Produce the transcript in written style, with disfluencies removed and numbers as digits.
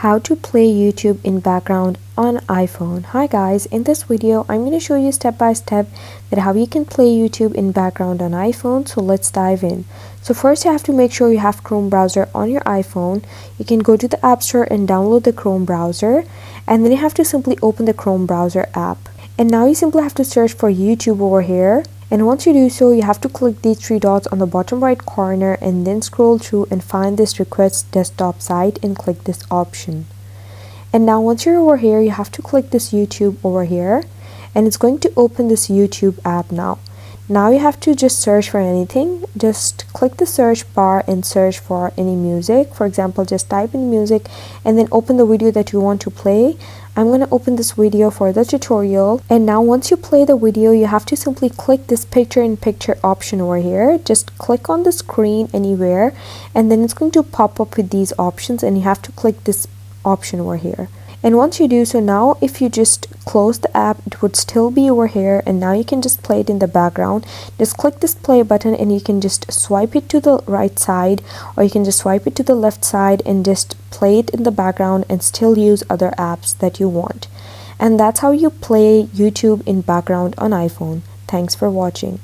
How to play YouTube in background on iPhone. Hi guys, in this video I'm going to show you step by step that how you can play YouTube in background on iPhone. So let's dive in. So first you have to make sure you have Chrome browser on your iPhone. You can go to the App Store and download the Chrome browser, and then you have to simply open the Chrome browser app. And now you simply have to search for YouTube over here. And once you do so, you have to click these three dots on the bottom right corner and then scroll through and find this request desktop site and click this option. And now once you're over here, you have to click this YouTube over here, and it's going to open this YouTube app now. Now you have to just search for anything. Just click the search bar and search for any music. For example, just type in music and then open the video that you want to play. I'm going to open this video for the tutorial. And now once you play the video, you have to simply click this picture in picture option over here. Just click on the screen anywhere, and then it's going to pop up with these options, and you have to click this option over here. And once you do so, now if you just close the app, it would still be over here, and now you can just play it in the background. Just click this play button and you can just swipe it to the right side, or you can just swipe it to the left side and just play it in the background and still use other apps that you want. And that's how you play YouTube in background on iPhone. Thanks for watching.